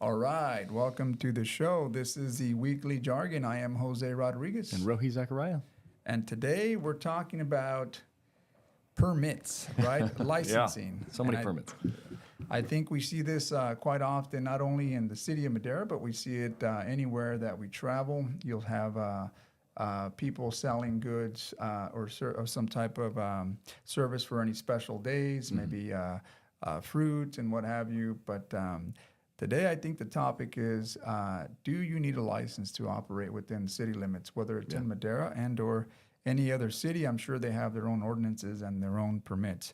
All right, welcome to the show. This is the Weekly Jargon. I am Jose Rodriguez. And Rohi Zachariah. And today we're talking about permits, right? Licensing. So many permits. I think we see this quite often, not only in the city of Madera, but we see it anywhere that we travel. You'll have people selling goods or some type of service for any special days, maybe fruit and what have you. But today, I think the topic is, do you need a license to operate within city limits, whether it's in Madera and or any other city? I'm sure they have their own ordinances and their own permits.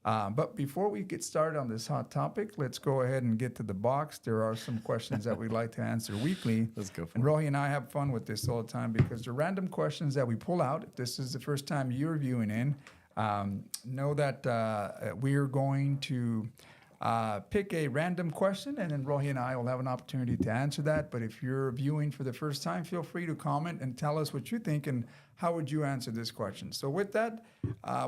But before we get started on this hot topic, let's go ahead and get to the box. There are some questions that we like to answer weekly. Let's go for and it. Rohi and I have fun with this all the time because they're random questions that we pull out. If this is the first time you're viewing in, know that we're going to pick a random question, and then Rohi and I will have an opportunity to answer that. But if you're viewing for the first time, feel free to comment and tell us what you think and how would you answer this question. So with that,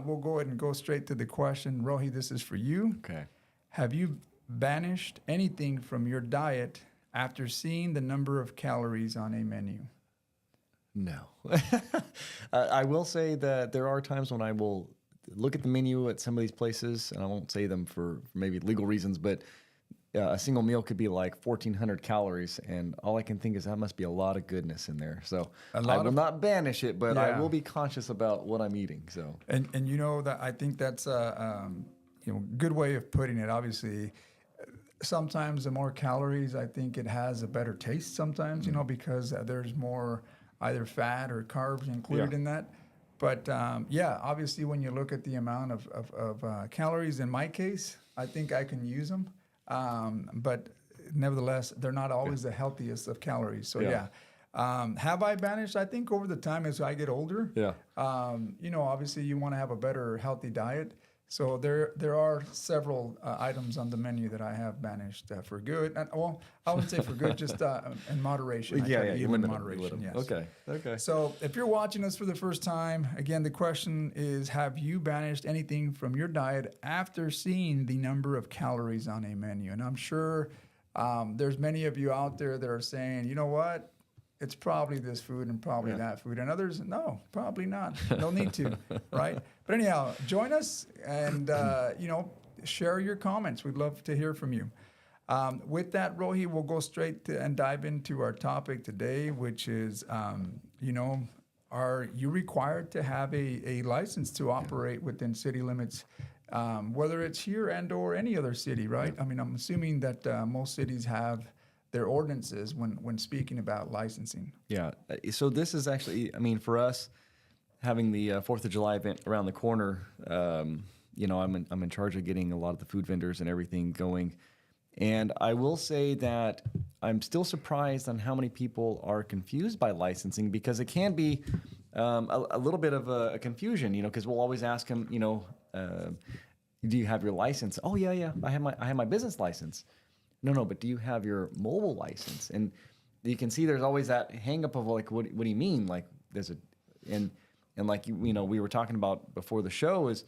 we'll go ahead and go straight to the question. Rohi, this is for you. Okay. Have you banished anything from your diet after seeing the number of calories on a menu? No. I will say that there are times when I will look at the menu at some of these places, and I won't say them for maybe legal reasons, but a single meal could be like 1,400 calories, and all I can think is that must be a lot of goodness in there. So I will not banish it, but I will be conscious about what I'm eating. So and you know that I think that's a good way of putting it. Obviously, sometimes the more calories, I think it has a better taste. Sometimes because there's more either fat or carbs included in that. But obviously, when you look at the amount of calories, in my case, I think I can use them. But nevertheless, they're not always the healthiest of calories. So have I banished? I think over the time as I get older, obviously you want to have a better healthy diet. So there are several items on the menu that I have banished for good. And, well, I wouldn't say for good, just in moderation. You limit moderation. them. Yes. Okay. So if you're watching us for the first time, again, the question is, have you banished anything from your diet after seeing the number of calories on a menu? And I'm sure there's many of you out there that are saying, you know what? It's probably this food and probably that food. And others, no, probably not. No need to, right? But anyhow, join us and, share your comments. We'd love to hear from you. With that, Rohi, we'll go straight to and dive into our topic today, which is, are you required to have a license to operate within city limits, whether it's here and or any other city, right? I mean, I'm assuming that most cities have their ordinances when speaking about licensing. Yeah. So this is actually, for us, having the 4th of July event around the corner, I'm in charge of getting a lot of the food vendors and everything going. And I will say that I'm still surprised on how many people are confused by licensing, because it can be a little bit of a confusion, because we'll always ask them, do you have your license? Oh, yeah. I have my business license. No, but do you have your mobile license? And you can see there's always that hang up of like, what do you mean? Like and like, we were talking about before the show is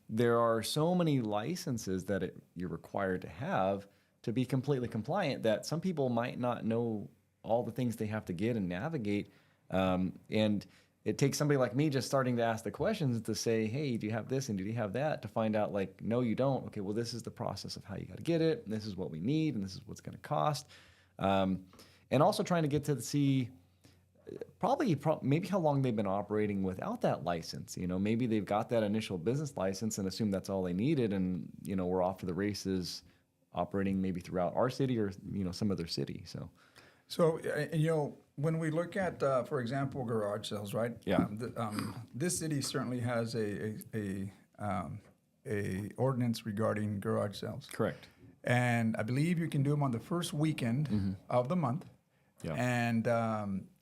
there are so many licenses that you're required to have to be completely compliant that some people might not know all the things they have to get and navigate. And it takes somebody like me just starting to ask the questions to say, hey, do you have this and do you have that? To find out like, no, you don't. Okay, well, this is the process of how you got to get it. And this is what we need. And this is what's going to cost. And also trying to get to see maybe how long they've been operating without that license. Maybe they've got that initial business license and assume that's all they needed. And, we're off to the races operating maybe throughout our city or, some other city. So, when we look at, for example, garage sales, right? Yeah. This city certainly has a ordinance regarding garage sales. Correct. And I believe you can do them on the first weekend of the month. Yeah. And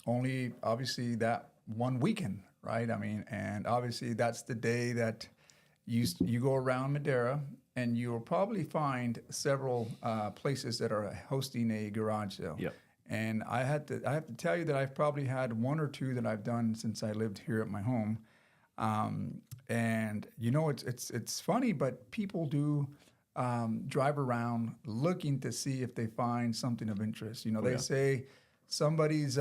only, obviously, that one weekend, right? I mean, and obviously that's the day that you go around Madera, and you'll probably find several places that are hosting a garage sale. Yep. And I have to tell you that I've probably had one or two that I've done since I lived here at my home. And it's funny, but people do drive around looking to see if they find something of interest. You know, they yeah. say somebody's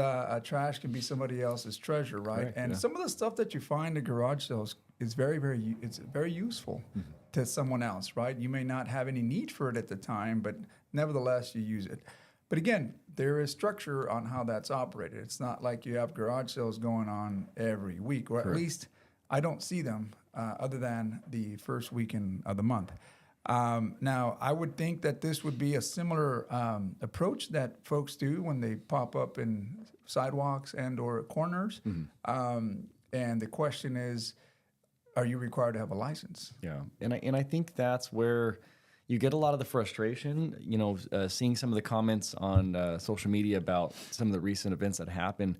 trash can be somebody else's treasure, right? Correct, And yeah. some of the stuff that you find at garage sales is it's very useful to someone else, right? You may not have any need for it at the time, but nevertheless you use it. But again, there is structure on how that's operated. It's not like you have garage sales going on every week, or at Correct. least I don't see them other than the first weekend of the month. Now, I would think that this would be a similar approach that folks do when they pop up in sidewalks and or corners. And the question is, are you required to have a license? Yeah, and I think that's where you get a lot of the frustration. You know, seeing some of the comments on social media about some of the recent events that happen.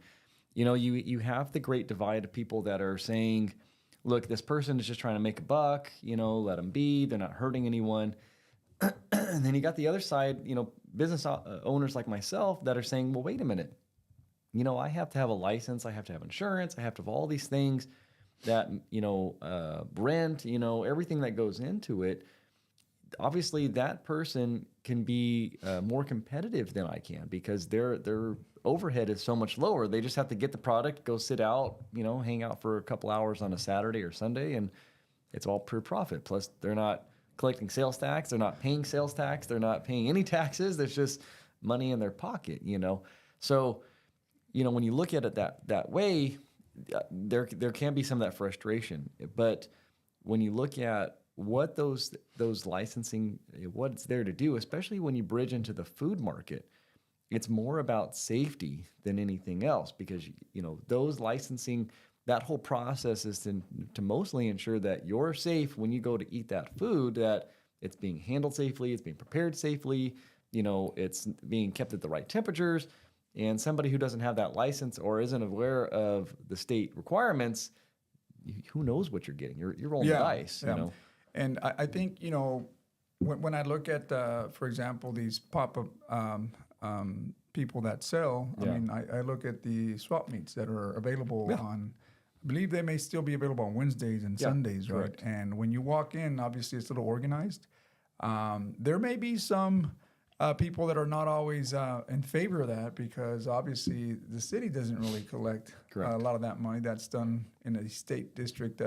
You know, you have the great divide of people that are saying, "Look, this person is just trying to make a buck. You know, let them be. They're not hurting anyone." And then you got the other side. You know, business owners like myself that are saying, "Well, wait a minute. You know, I have to have a license. I have to have insurance. I have to have all these things." That, you know, rent, you know, everything that goes into it. Obviously, that person can be more competitive than I can because their overhead is so much lower. They just have to get the product, go sit out, you know, hang out for a couple hours on a Saturday or Sunday, and it's all pure profit. Plus, they're not collecting sales tax. They're not paying sales tax. They're not paying any taxes. There's just money in their pocket, you know. So, you know, when you look at it that way, there can be some of that frustration, but when you look at what those licensing, what it's there to do, especially when you bridge into the food market, it's more about safety than anything else because you know those licensing, that whole process is to mostly ensure that you're safe when you go to eat that food, that it's being handled safely, it's being prepared safely, you know, it's being kept at the right temperatures. And somebody who doesn't have that license or isn't aware of the state requirements, who knows what you're getting? You're rolling the dice, you know. And I think, you know, when I look at, for example, these pop-up people that sell, I mean, I look at the swap meets that are available on, I believe they may still be available on Wednesdays and Sundays, right? correct. And when you walk in, obviously it's a little organized. There may be some people that are not always in favor of that because obviously the city doesn't really collect a lot of that money. That's done in a state district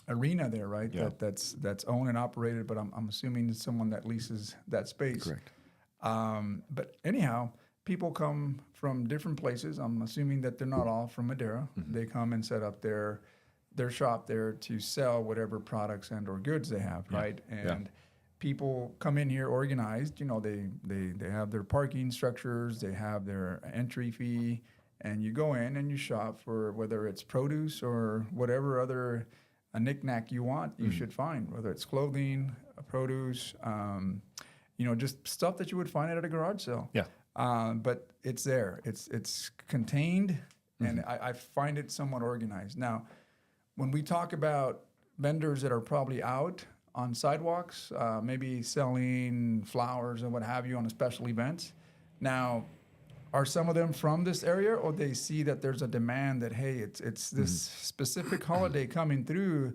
arena there, right? Yeah. That's owned and operated, but I'm assuming it's someone that leases that space. Correct. But anyhow, people come from different places. I'm assuming that they're not all from Madera. They come and set up their shop there to sell whatever products and or goods they have, right? And people come in here organized. You know, they have their parking structures, they have their entry fee, and you go in and you shop for whether it's produce or whatever other a knick-knack you want, you should find, whether it's clothing, produce, you know, just stuff that you would find at a garage sale. Yeah. But it's there. It's contained, and I find it somewhat organized. Now, when we talk about vendors that are probably out on sidewalks, maybe selling flowers and what have you on a special events. Now, are some of them from this area, or they see that there's a demand that, hey, it's this specific holiday coming through,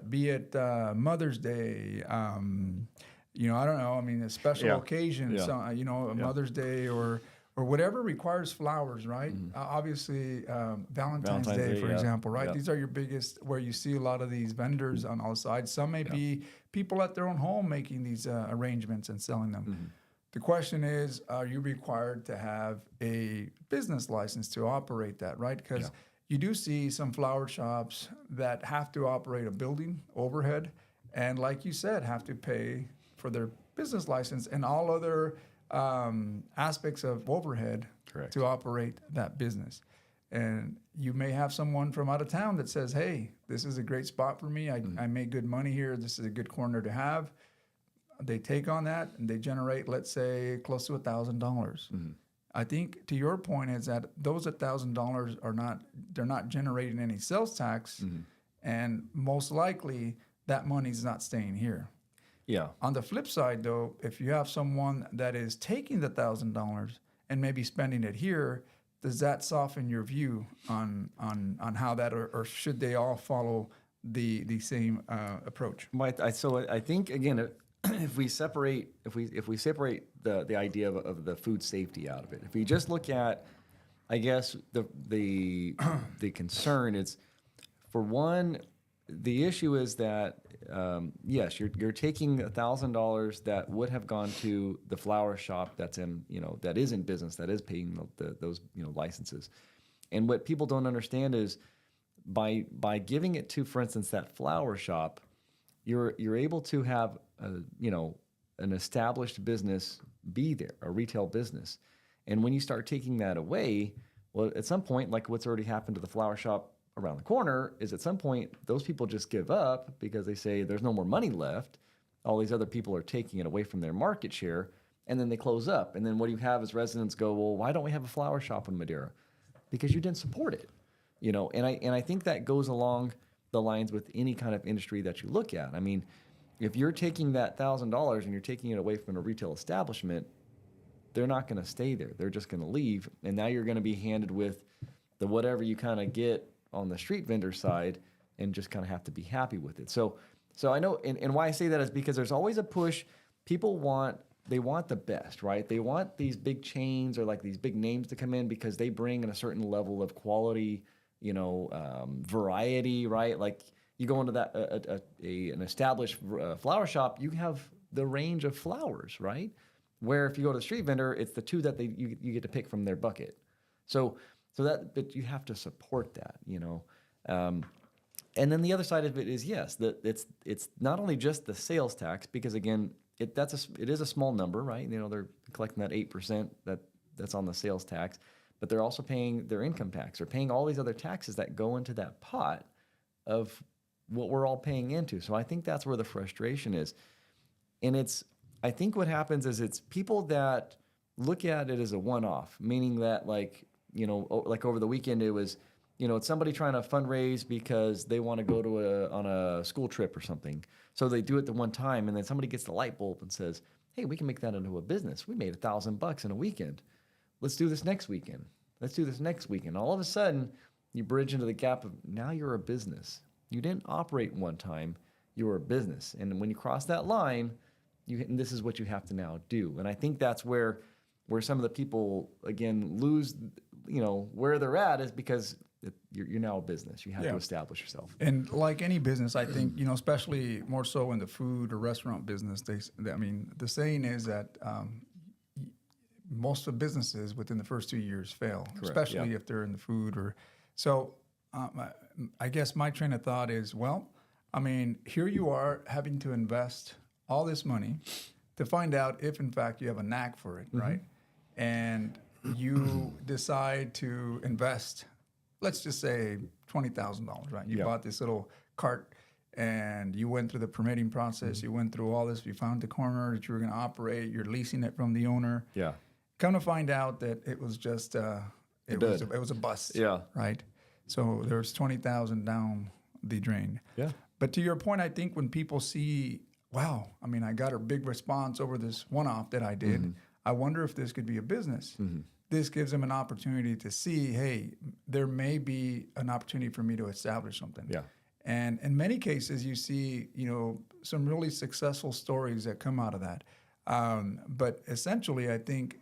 be it Mother's Day, you know, I don't know. I mean, a special occasion, so, you know, a Mother's Day or whatever requires flowers, right? Obviously, Valentine's Day, for example, right? These are your biggest, where you see a lot of these vendors on all sides. Some may be people at their own home making these arrangements and selling them. The question is, are you required to have a business license to operate that, right? Because you do see some flower shops that have to operate a building overhead, and like you said, have to pay for their business license and all other aspects of overhead to operate that business. And you may have someone from out of town that says, hey, this is a great spot for me. I make good money here. This is a good corner to have. They take on that and they generate, let's say, close to $1,000. I think to your point is that those $1,000 are not, they're not generating any sales tax, and most likely that money's not staying here. Yeah. On the flip side, though, if you have someone that is taking the $1,000 and maybe spending it here, does that soften your view on how that, or should they all follow the same approach. So I think again, if we separate the idea of the food safety out of it, if we just look at, I guess the concern is, for one, the issue is that yes, you're taking $1,000 that would have gone to the flower shop that's in that is in business, that is paying those licenses, and what people don't understand is by giving it to, for instance, that flower shop, you're able to have an established business be there, a retail business, and when you start taking that away, well, at some point, like what's already happened to the flower shop around the corner, is at some point those people just give up because they say there's no more money left. All these other people are taking it away from their market share, and then they close up. And then what you have is residents go, well, why don't we have a flower shop in Madera? Because you didn't support it, And I think that goes along the lines with any kind of industry that you look at. I mean, if you're taking that $1,000 and you're taking it away from a retail establishment, they're not going to stay there. They're just going to leave, and now you're going to be handed with the whatever you kind of get on the street vendor side, and just kind of have to be happy with it. So I know, and why I say that is because there's always a push. People want the best, right? They want these big chains or like these big names to come in because they bring in a certain level of quality, variety, right? Like you go into that an established flower shop, you have the range of flowers, right? Where if you go to the street vendor, it's the two that you get to pick from their bucket. But you have to support that, and then the other side of it is, yes, that it's not only just the sales tax, because again, it is a small number, right? They're collecting that 8% that's on the sales tax, but they're also paying their income tax. They're paying all these other taxes that go into that pot of what we're all paying into. So I think that's where the frustration is, and I think what happens is it's people that look at it as a one-off, meaning that like over the weekend it was, it's somebody trying to fundraise because they want to go on a school trip or something. So they do it the one time, and then somebody gets the light bulb and says, hey, we can make that into a business. We made $1,000 in a weekend. Let's do this next weekend. Let's do this next weekend. All of a sudden, you bridge into the gap of now you're a business. You didn't operate one time. You were a business. And when you cross that line, and this is what you have to now do. And I think that's where some of the people, again, lose, where they're at is because you're now a business. You have to establish yourself. And like any business, I think, especially more so in the food or restaurant business, the saying is that most of businesses within the first 2 years fail, Correct, especially if they're in the food or so. I guess my train of thought is, here you are having to invest all this money to find out if, in fact, you have a knack for it, right? And you decide to invest, let's just say $20,000, right? You bought this little cart and you went through the permitting process. You went through all this. You found the corner that you were going to operate. You're leasing it from the owner. Yeah. Come to find out that it was just it was a bust. Yeah. Right. So there's 20,000 down the drain. Yeah. But to your point, I think when people see, wow, I got a big response over this one-off that I did. I wonder if this could be a business. This gives them an opportunity to see, hey, there may be an opportunity for me to establish something. Yeah. And in many cases, you see, some really successful stories that come out of that. But essentially, I think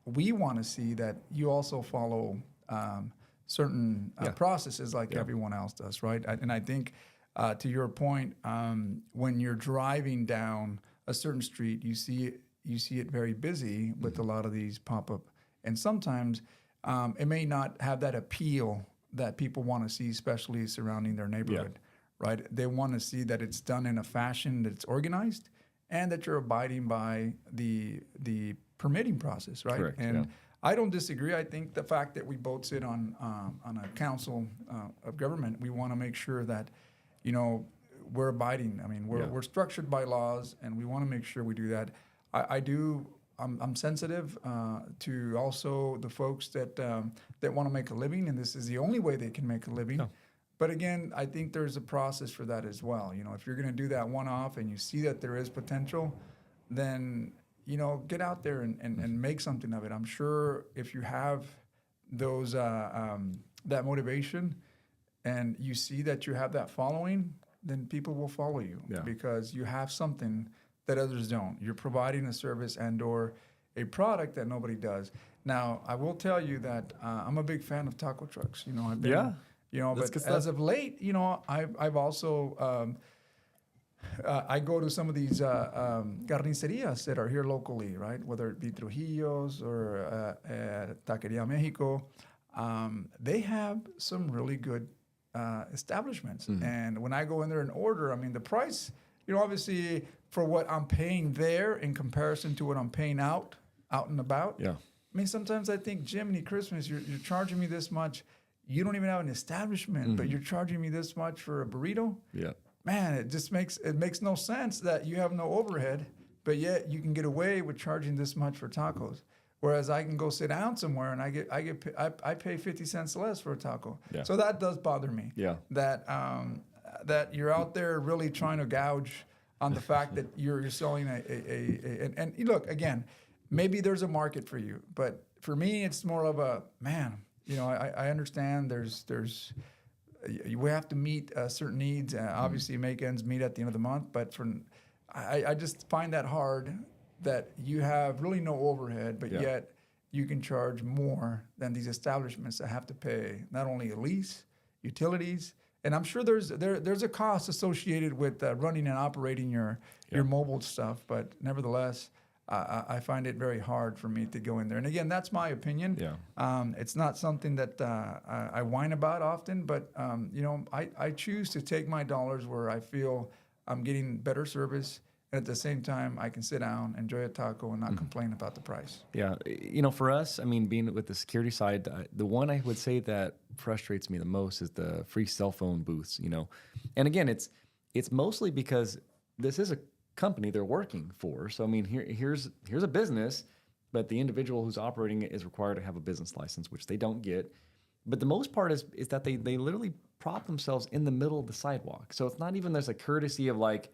we want to see that you also follow certain processes like everyone else does, right? And I think to your point, when you're driving down a certain street, you see it very busy with a lot of these pop-up. And sometimes it may not have that appeal that people want to see, especially surrounding their neighborhood, right? They want to see that it's done in a fashion that's organized and that you're abiding by the permitting process, right? Correct, and I don't disagree. I think the fact that we both sit on a council of government, we want to make sure that, we're abiding. We're structured by laws, and we want to make sure we do that. I'm sensitive to also the folks that want to make a living, and this is the only way they can make a living. No. But again, I think there's a process for that as well. If you're going to do that one-off and you see that there is potential, then get out there and make something of it. I'm sure if you have those that motivation, and you see that you have that following, then people will follow you Yeah. because you have something that others don't. You're providing a service and or a product that nobody does. Now, I will tell you that I'm a big fan of taco trucks. You know, I've been, Yeah. but good as stuff. of late, I've also I go to some of these carnicerias that are here locally, right? Whether it be Trujillo's or Taqueria Mexico, they have some really good establishments. And when I go in there and order, I mean, the price, obviously for what I'm paying there in comparison to what I'm paying out and about. Yeah. I mean, sometimes I think, Jiminy Christmas, you're charging me this much. You don't even have an establishment, but you're charging me this much for a burrito. Yeah. Man, it makes no sense that you have no overhead, but yet you can get away with charging this much for tacos. Whereas I can go sit down somewhere and I pay 50 cents less for a taco. Yeah. So that does bother me. Yeah. That you're out there really trying to gouge on the fact that you're selling and look, again, maybe there's a market for you, but for me it's more of a, man, I understand we have to meet certain needs, obviously make ends meet at the end of the month, but I just find that hard that you have really no overhead, but yet you can charge more than these establishments that have to pay not only a lease, utilities, and I'm sure there's a cost associated with running and operating your mobile stuff, but nevertheless, I find it very hard for me to go in there. And again, that's my opinion. Yeah. It's not something that I whine about often, but I choose to take my dollars where I feel I'm getting better service. And at the same time, I can sit down, enjoy a taco, and not complain about the price. Yeah. For us, I mean, being with the security side, the one I would say that frustrates me the most is the free cell phone booths, And again, it's mostly because this is a company they're working for. So, I mean, here's a business, but the individual who's operating it is required to have a business license, which they don't get. But the most part is that they literally prop themselves in the middle of the sidewalk. So it's not even there's a courtesy of like,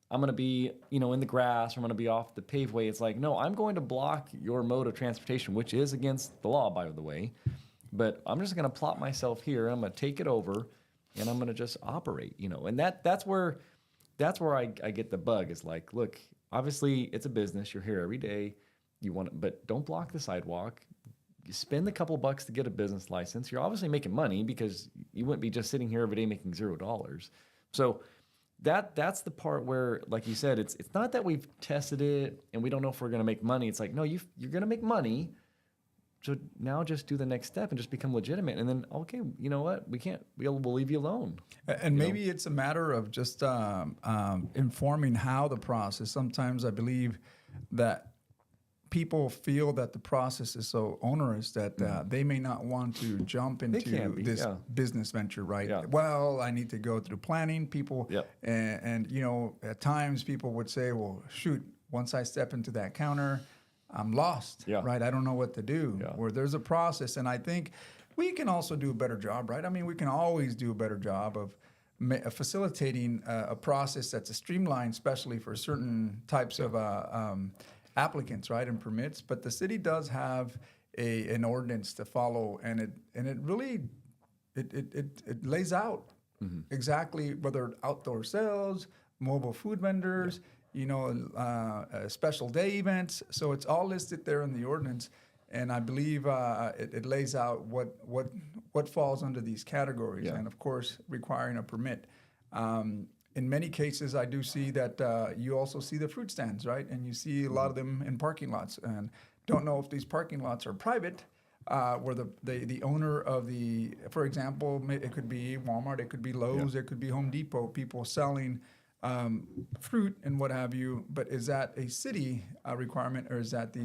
I'm going to be, in the grass, or I'm going to be off the paveway. It's like, no, I'm going to block your mode of transportation, which is against the law, by the way. But I'm just going to plop myself here. I'm going to take it over, and I'm going to just operate, And that's where I get the bug. Is like, look, obviously it's a business. You're here every day. You want it, but don't block the sidewalk. You spend a couple bucks to get a business license. You're obviously making money because you wouldn't be just sitting here every day making $0. So that's the part where, like you said, it's not that we've tested it and we don't know if we're going to make money. It's like, no, you're going to make money. So now just do the next step and just become legitimate. And then, okay, you know what? We'll leave you alone. And maybe it's a matter of just informing how the process. Sometimes I believe that people feel that the process is so onerous that they may not want to jump into this business venture, right? Yeah. Well, I need to go through planning. People, and at times people would say, well, shoot, once I step into that counter, I'm lost, right? I don't know what to do. Where there's a process, and I think we can also do a better job, right? I mean, we can always do a better job of facilitating a process that's a streamlined, especially for certain types of applicants, right, and permits. But the city does have an ordinance to follow, and it really lays out exactly whether outdoor sales, mobile food vendors, special day events. So it's all listed there in the ordinance, and I believe it lays out what falls under these categories, and of course requiring a permit. In many cases, I do see that you also see the fruit stands, right? And you see a lot of them in parking lots. And don't know if these parking lots are private, where the owner of for example, it could be Walmart, it could be Lowe's, it could be Home Depot, people selling fruit and what have you. But is that a city requirement, or is that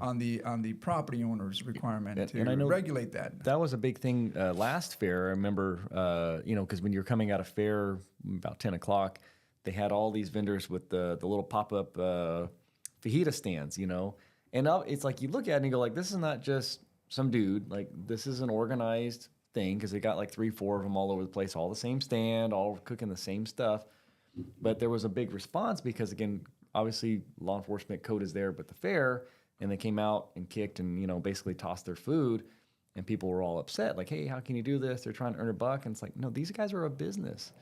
on the property owner's requirement to regulate that? That was a big thing last fair. I remember, because when you're coming out of fair about 10 o'clock, they had all these vendors with the little pop-up fajita stands, And it's like you look at it and you go like, this is not just some dude. Like, this is an organized thing, because they got like 3-4 of them all over the place, all the same stand, all cooking the same stuff. But there was a big response because, again, obviously law enforcement code is there, but the fair, and they came out and kicked and, basically tossed their food. and people were all upset, like, hey, how can you do this? They're trying to earn a buck. And it's like, no, these guys are a business.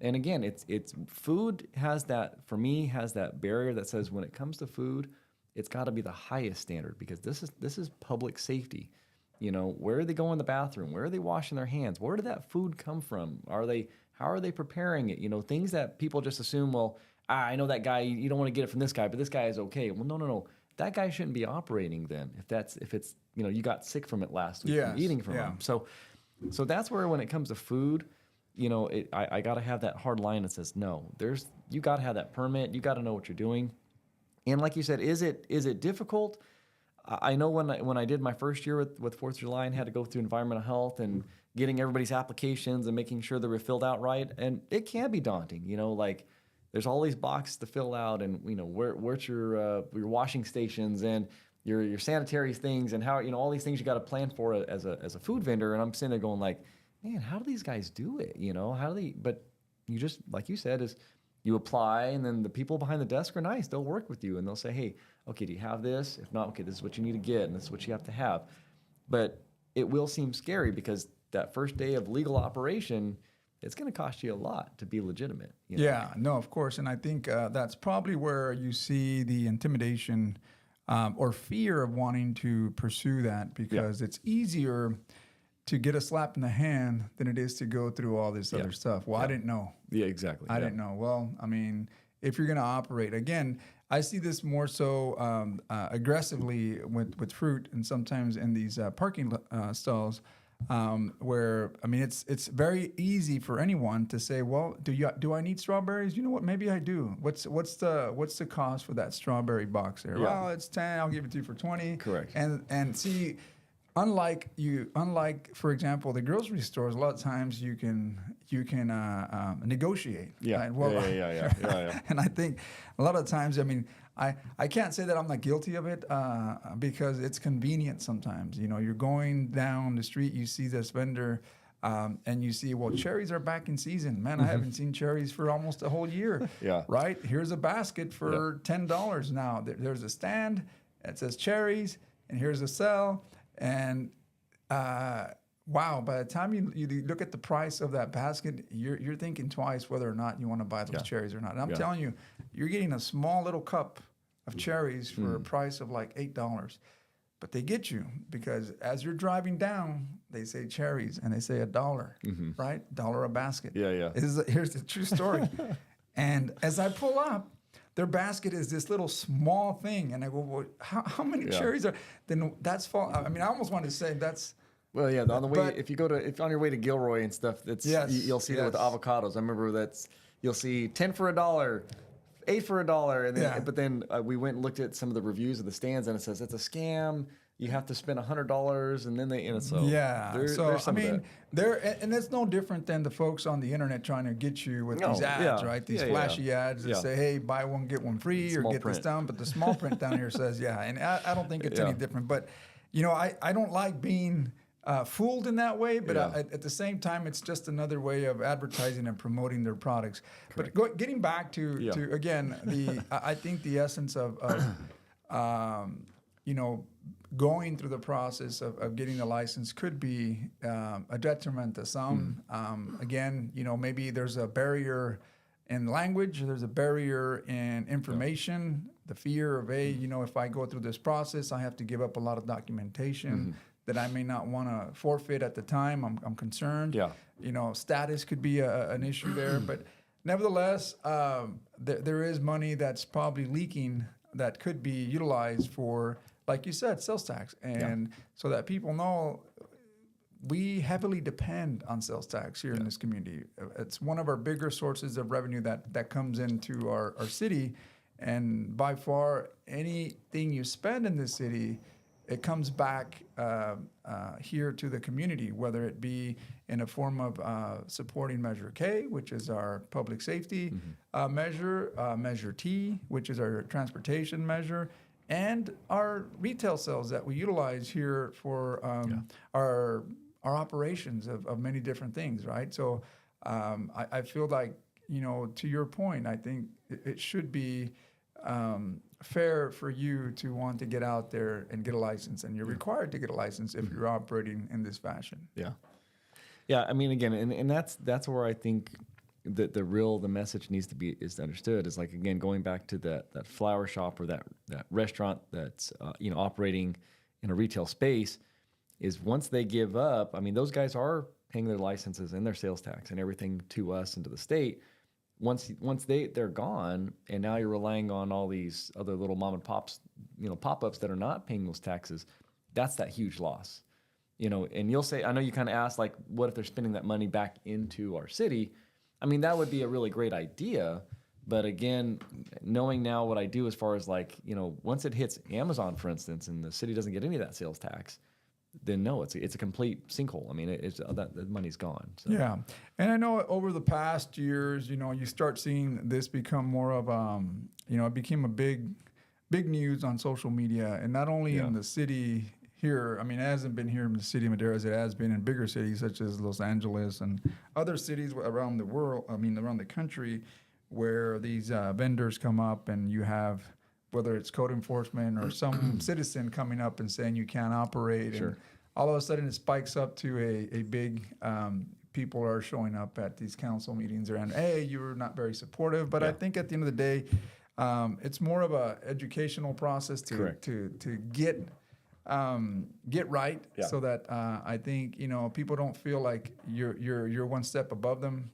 And again, it's food has that, for me, has that barrier that says when it comes to food, it's got to be the highest standard, because this is public safety. You know, where are they going in the bathroom? Where are they washing their hands? Where did that food come from? How are they preparing it? You know, things that people just assume, well, I know that guy, you don't want to get it from this guy, but this guy is okay. Well, no. That guy shouldn't be operating then if it's, you know, you got sick from it last week from eating from him. So that's where, when it comes to food, you know, I got to have that hard line that says, no, you got to have that permit. You got to know what you're doing. And like you said, is it difficult? I know when I did my first year with 4th of July and had to go through environmental health and getting everybody's applications and making sure they were filled out right. And it can be daunting, you know, like there's all these boxes to fill out, and, you know, where's your washing stations and your sanitary things, and how, you know, all these things you got to plan for as a food vendor. And I'm sitting there going like, man, how do these guys do it? You know, but you just, like you said, is you apply, and then the people behind the desk are nice. They'll work with you, and they'll say, hey, okay, do you have this? If not, okay, this is what you need to get, and this is what you have to have. But it will seem scary, because that first day of legal operation, it's going to cost you a lot to be legitimate. You know? Yeah, no, of course. And I think that's probably where you see the intimidation or fear of wanting to pursue that, because it's easier to get a slap in the hand than it is to go through all this other stuff. Well, I didn't know. Yeah, exactly. I didn't know. Well, I mean, if you're going to operate, again, I see this more so aggressively with fruit, and sometimes in these parking stalls, where, I mean, it's very easy for anyone to say, well, do I need strawberries? You know what? Maybe I do. What's the cost for that strawberry box there? Yeah. Well, it's 10. I'll give it to you for 20. Correct. And see, unlike for example, the grocery stores, a lot of times you can negotiate. Yeah. Right? Well, Yeah. and I think a lot of times, I mean, I can't say that I'm not guilty of it, because it's convenient sometimes. You know, you're going down the street, you see this vendor, and you see, well, cherries are back in season. Man, I haven't seen cherries for almost a whole year. Yeah. Right? Here's a basket for $10 now. There's a stand that says cherries, and here's a cell. And wow, by the time you look at the price of that basket, you're thinking twice whether or not you want to buy those cherries or not. And I'm telling you, you're getting a small little cup of cherries for a price of like $8. But they get you, because as you're driving down, they say cherries, and they say $1, right? $1 a basket. Yeah. Here's the true story. And as I pull up, their basket is this little small thing, and I go, well, how many cherries are? Then that's fall. I mean, I almost wanted to say that's. Well, yeah. On the way, if on your way to Gilroy and stuff, you'll see that with the avocados. I remember you'll see 10 for $1, 8 for $1, and then but then we went and looked at some of the reviews of the stands, and it says it's a scam. You have to spend $100, and then there's I mean, and it's no different than the folks on the internet trying to get you with these ads, right? These flashy ads that say, "Hey, buy one get one free," or "Get this down." But the small print down here says, and I don't think it's any different. But you know, I don't like being fooled in that way. But at the same time, it's just another way of advertising and promoting their products. Correct. But getting back to again, I think the essence of you know, going through the process of getting the license could be a detriment to some. Again, you know, maybe there's a barrier in language, there's a barrier in information, the fear of, you know, if I go through this process, I have to give up a lot of documentation that I may not want to forfeit at the time. I'm concerned. You know, status could be an issue there. But nevertheless, there is money that's probably leaking that could be utilized for, like you said, sales tax. And so that people know, we heavily depend on sales tax here in this community. It's one of our bigger sources of revenue that comes into our city. And by far, anything you spend in this city, it comes back here to the community, whether it be in a form of supporting Measure K, which is our public safety measure, Measure T, which is our transportation measure, and our retail sales that we utilize here for our operations of many different things, right? So I feel like, you know, to your point, I think it should be fair for you to want to get out there and get a license, and you're required to get a license if you're operating in this fashion. Yeah. Yeah. I mean, again, and that's where I think that the message needs to be is understood is like, again, going back to that flower shop or that restaurant that's, operating in a retail space is once they give up, I mean, those guys are paying their licenses and their sales tax and everything to us and to the state. Once they're gone, and now you're relying on all these other little mom and pops, pop-ups that are not paying those taxes, that's that huge loss. And you'll say, I know you kind of asked, like, what if they're spending that money back into our city? I mean, that would be a really great idea. But again, knowing now what I do as far as like, once it hits Amazon, for instance, and the city doesn't get any of that sales tax, then no, it's a complete sinkhole. I mean, the money's gone. So. Yeah, and I know over the past years, you start seeing this become more of, it became a big news on social media, and not only in the city here. I mean, it hasn't been here in the city of Madera as it has been in bigger cities such as Los Angeles and other cities around the world. I mean, around the country, where these vendors come up, and you have, whether it's code enforcement or some citizen coming up and saying you can't operate. Sure. And all of a sudden it spikes up to a big, people are showing up at these council meetings around, hey, you're not very supportive. But I think at the end of the day, it's more of a educational process to get right, so that I think people don't feel like you're one step above them,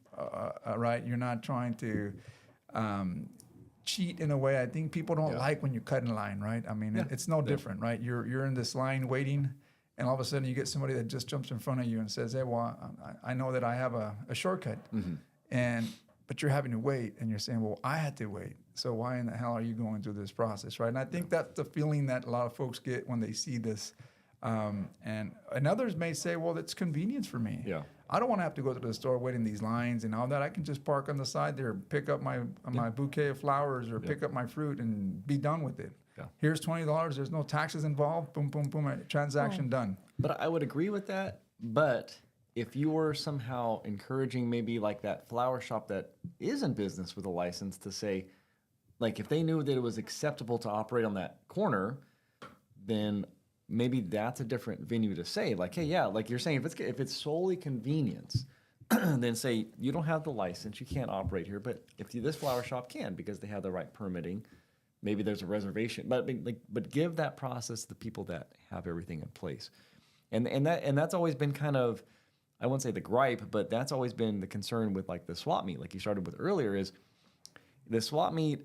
right? You're not trying to cheat in a way. I think people don't like when you cut in line, right? I mean, it's no different, right? You're in this line waiting, and all of a sudden you get somebody that just jumps in front of you and says, hey, well, I know that I have a shortcut, but you're having to wait, and you're saying, well, I had to wait. So why in the hell are you going through this process, right? And I think that's the feeling that a lot of folks get when they see this. And others may say, well, it's convenience for me. Yeah. I don't want to have to go to the store waiting these lines and all that. I can just park on the side there, pick up my bouquet of flowers or pick up my fruit and be done with it. Yeah. Here's $20. There's no taxes involved. Boom, boom, boom. Transaction done. But I would agree with that. But if you were somehow encouraging maybe like that flower shop that is in business with a license to say, like if they knew that it was acceptable to operate on that corner, then maybe that's a different venue to say, like, hey, yeah, like you're saying, if it's solely convenience, then say you don't have the license, you can't operate here, but this flower shop can because they have the right permitting. Maybe there's a reservation, but give that process to the people that have everything in place, and that's always been kind of, I wouldn't say the gripe, but that's always been the concern with like the swap meet, like you started with earlier, is the swap meet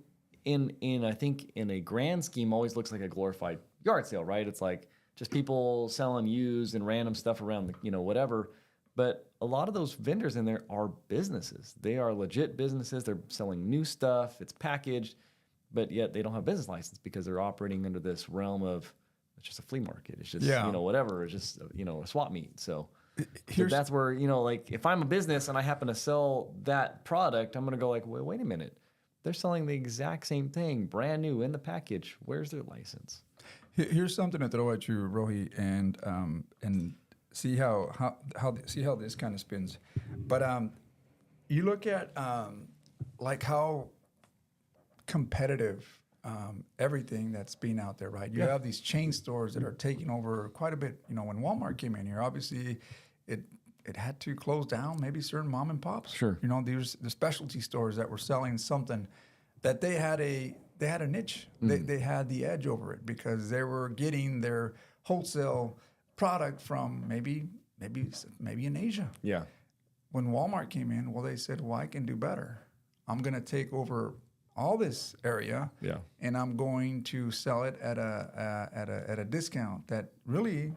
in I think in a grand scheme always looks like a glorified yard sale, right? It's like just people selling used and random stuff around the, whatever. But a lot of those vendors in there are businesses. They are legit businesses. They're selling new stuff. It's packaged, but yet they don't have a business license because they're operating under this realm of it's just a flea market. It's just whatever. It's just a swap meet. So that's where like if I'm a business and I happen to sell that product, I'm gonna go like, wait a minute. They're selling the exact same thing, brand new in the package. Where's their license? Here's something to throw at you, Rohi, and see how this kind of spins. But you look at like how competitive everything that's being out there, right? You have these chain stores that are taking over quite a bit. When Walmart came in here, obviously it had to close down, maybe certain mom and pops. Sure. There's the specialty stores that were selling something that they had a niche. They had the edge over it because they were getting their wholesale product from maybe in Asia. Yeah. When Walmart came in, well, they said, well, I can do better. I'm going to take over all this area, and I'm going to sell it at a discount that really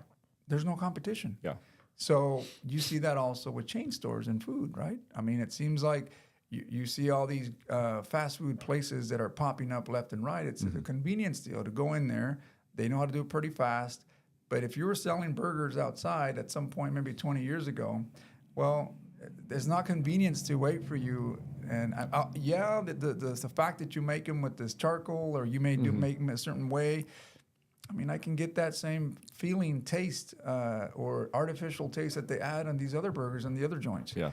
there's no competition. Yeah. So you see that also with chain stores and food, right? I mean, it seems like you see all these fast food places that are popping up left and right. It's a convenience deal to go in there. They know how to do it pretty fast. But if you were selling burgers outside at some point, maybe 20 years ago, well, there's not convenience to wait for you. And the fact that you make them with this charcoal or you may make them a certain way, I mean, I can get that same feeling, taste, or artificial taste that they add on these other burgers and the other joints. Yeah.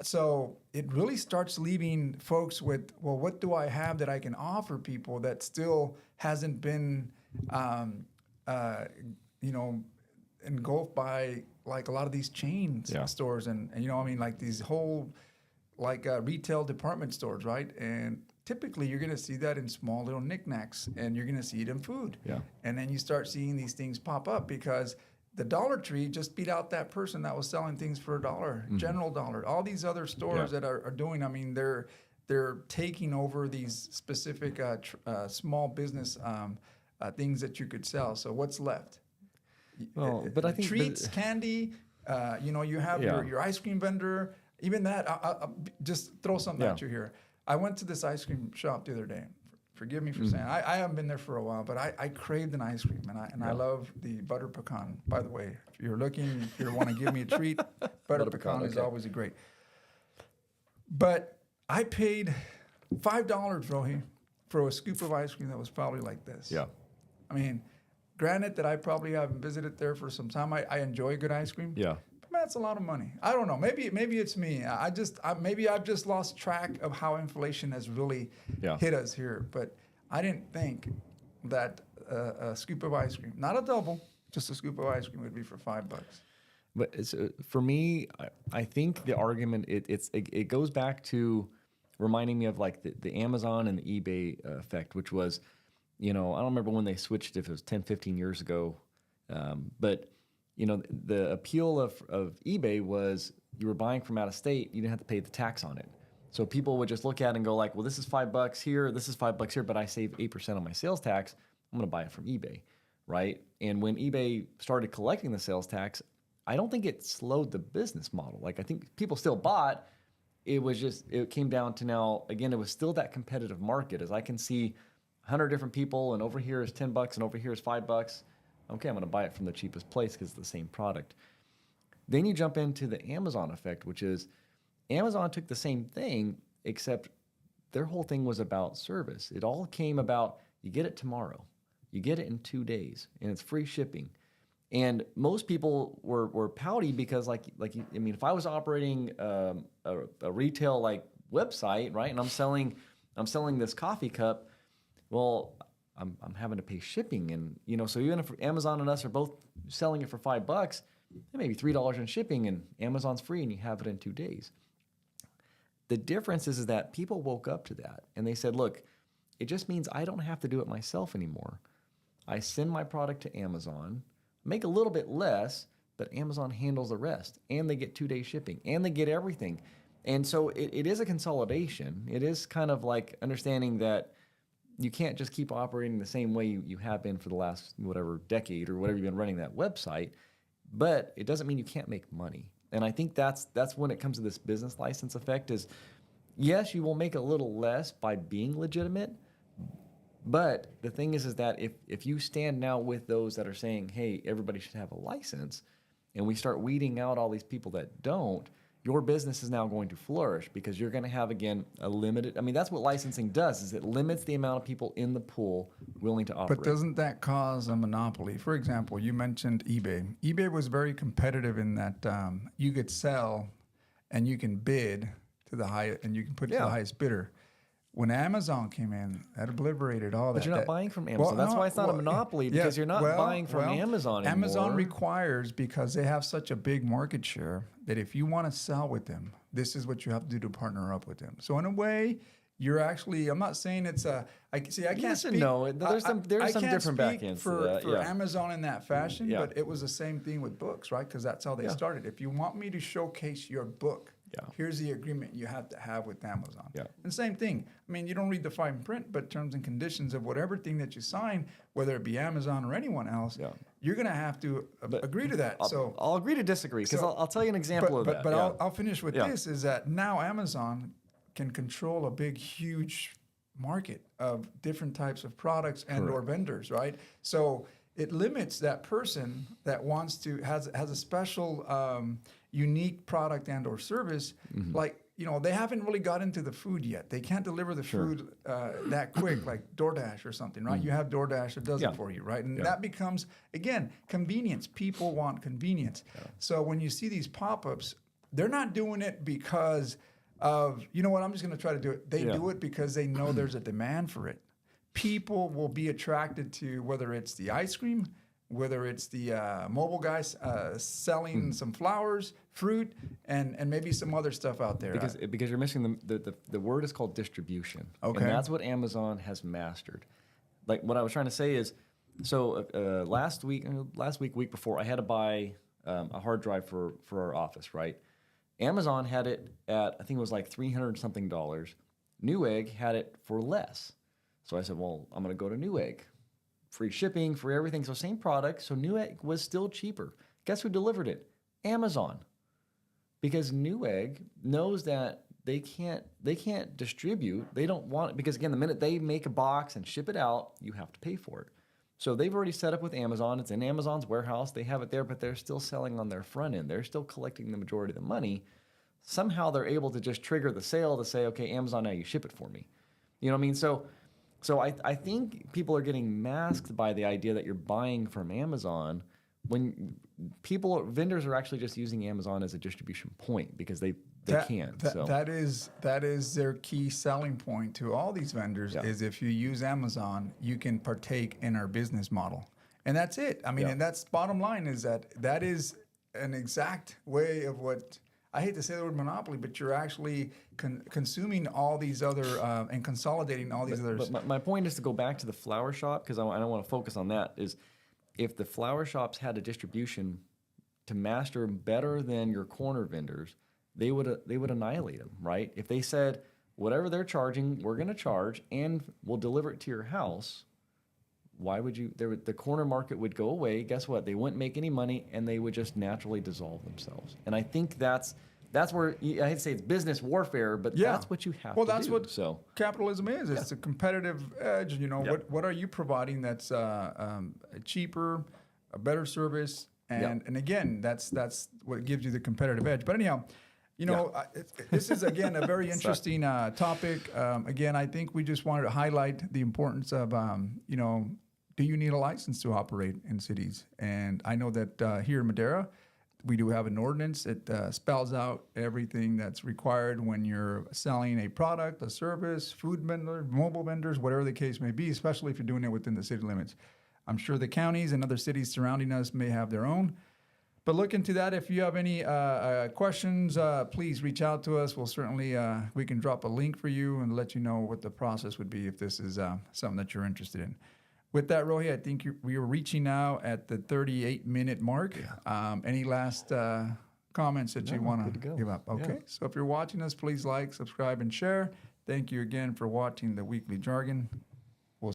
So it really starts leaving folks with, well, what do I have that I can offer people that still hasn't been, um, uh, you know, engulfed by like a lot of these chains Yeah. stores and you know, I mean, like these whole like retail department stores, right? And typically you're going to see that in small little knickknacks and you're going to see it in food. Yeah. And then you start seeing these things pop up because the Dollar Tree just beat out that person that was selling things for $1, General Dollar, all these other stores Yeah. that are doing, I mean, they're taking over these specific small business things that you could sell. So what's left? Well, but I think treats, candy. You know, you have Yeah. your ice cream vendor. Even that, I'll just throw something Yeah. at you here. I went to this ice cream shop the other day. Forgive me for saying I haven't been there for a while, but I craved an ice cream, and I love the butter pecan. By the way, if you're looking, if you want to give me a treat, butter pecan is okay. always a great. But I paid $5, Rohi, for a scoop of ice cream that was probably like this. Yeah. I mean, granted that I probably haven't visited there for some time. I enjoy good ice cream. Yeah. But man, it's a lot of money. I don't know. Maybe it's me. Maybe I've just lost track of how inflation has really Yeah. hit us here. But I didn't think that a scoop of ice cream, not a double, just a scoop of ice cream would be for $5. But it's, for me, I think the argument it goes back to reminding me of like the Amazon and the eBay effect, which was, you know, I don't remember when they switched, if it was 10, 15 years ago, but you know, the appeal of eBay was you were buying from out of state, you didn't have to pay the tax on it. So people would just look at it and go like, well, this is $5 here, this is $5 here, but I save 8% on my sales tax. I'm going to buy it from eBay, right? And when eBay started collecting the sales tax, I don't think it slowed the business model. Like I think people still bought. It was just, it came down to now, again, it was still that competitive market. As I can see 100 different people, and over here is $10 and over here is $5. Okay, I'm going to buy it from the cheapest place because it's the same product. Then you jump into the Amazon effect, which is Amazon took the same thing, except their whole thing was about service. It all came about, you get it tomorrow, you get it in 2 days, and it's free shipping. And most people were pouty because, I mean, if I was operating a retail like website, right, and I'm selling this coffee cup, well, I'm having to pay shipping, and you know, so even if Amazon and us are both selling it for $5, maybe $3 in shipping, and Amazon's free, and you have it in 2 days. The difference is that people woke up to that, and they said, look, it just means I don't have to do it myself anymore. I send my product to Amazon, make a little bit less, but Amazon handles the rest, and they get 2-day shipping, and they get everything. And so it is a consolidation. It is kind of like understanding that you can't just keep operating the same way you have been for the last whatever decade or whatever you've been running that website, but it doesn't mean you can't make money. And I think that's when it comes to this business license effect is, yes, you will make a little less by being legitimate, but the thing is that if you stand now with those that are saying, hey, everybody should have a license, and we start weeding out all these people that don't, your business is now going to flourish because you're going to have, again, a limited, I mean, that's what licensing does, is it limits the amount of people in the pool willing to operate. But doesn't that cause a monopoly? For example, you mentioned eBay. eBay was very competitive in that you could sell and you can bid to the highest, and you can put it to the highest bidder. When Amazon came in, that obliterated all that. But you're not buying from Amazon. That's why it's not a monopoly, because you're not buying from Amazon anymore. Amazon requires, because they have such a big market share, that if you want to sell with them, this is what you have to do to partner up with them. So in a way, you're actually, I'm not saying it's a, I can't Yes speak. and no. There's some different back speak ends for, to that. for Amazon in that fashion, Yeah. but it was the same thing with books, right? Because that's how they started. If you want me to showcase your book, here's the agreement you have to have with Amazon. Yeah. And same thing. I mean, you don't read the fine print, but terms and conditions of whatever thing that you sign, whether it be Amazon or anyone else, you're going to have to agree to that. I'll agree to disagree, because I'll tell you an example of that. But I'll finish with this, is that now Amazon can control a big, huge market of different types of products and or vendors, right? So it limits that person that wants to, has a special unique product and or service, like, you know, they haven't really got into the food yet. They can't deliver the food that quick, like DoorDash or something, right? You have DoorDash that does it for you, right? And that becomes, again, convenience. People want convenience. So when you see these pop-ups, they're not doing it because of, you know what, I'm just going to try to do it. They Yeah. do it because they know there's a demand for it. People will be attracted to whether it's the ice cream, whether it's the mobile guys selling some flowers, fruit, and maybe some other stuff out there. Because you're missing the word is called distribution. Okay. And that's what Amazon has mastered. Like what I was trying to say is, so last week, week before, I had to buy a hard drive for our office, right? Amazon had it at, I think it was like $300 something. Newegg had it for less. So I said, well, I'm going to go to Newegg. Free shipping, free everything. So same product. So Newegg was still cheaper. Guess who delivered it? Amazon. Because Newegg knows that they can't distribute. They don't want it because again, the minute they make a box and ship it out, you have to pay for it. So they've already set up with Amazon. It's in Amazon's warehouse. They have it there, but they're still selling on their front end. They're still collecting the majority of the money. Somehow they're able to just trigger the sale to say, okay, Amazon, now you ship it for me. You know what I mean? So I think people are getting masked by the idea that you're buying from Amazon when vendors are actually just using Amazon as a distribution point because they can. That is their key selling point to all these vendors is if you use Amazon, you can partake in our business model. And that's it. I mean, and that's bottom line is that is an exact way of what, I hate to say the word monopoly, but you're actually consuming all these other and consolidating all these others. But my point is to go back to the flower shop because I don't want to focus on that. Is if the flower shops had a distribution to master better than your corner vendors, they would annihilate them, right? If they said whatever they're charging, we're going to charge and we'll deliver it to your house. Why would you? The corner market would go away. Guess what? They wouldn't make any money, and they would just naturally dissolve themselves. And I think that's where I hate to say it's business warfare, but that's what you have to do. Well, that's what capitalism is. It's a competitive edge. You know, what are you providing that's cheaper, a better service, and again, that's what gives you the competitive edge. But anyhow. You know, this is, again, a very interesting topic. Again, I think we just wanted to highlight the importance of, you know, do you need a license to operate in cities? And I know that here in Madera, we do have an ordinance that spells out everything that's required when you're selling a product, a service, food vendor, mobile vendors, whatever the case may be, especially if you're doing it within the city limits. I'm sure the counties and other cities surrounding us may have their own. But look into that. If you have any questions, please reach out to us. We'll certainly, we can drop a link for you and let you know what the process would be if this is something that you're interested in. With that, Rohi, I think we are reaching now at the 38-minute mark. Any last comments that you want to give up? Okay. So if you're watching us, please like, subscribe, and share. Thank you again for watching the Weekly Jargon.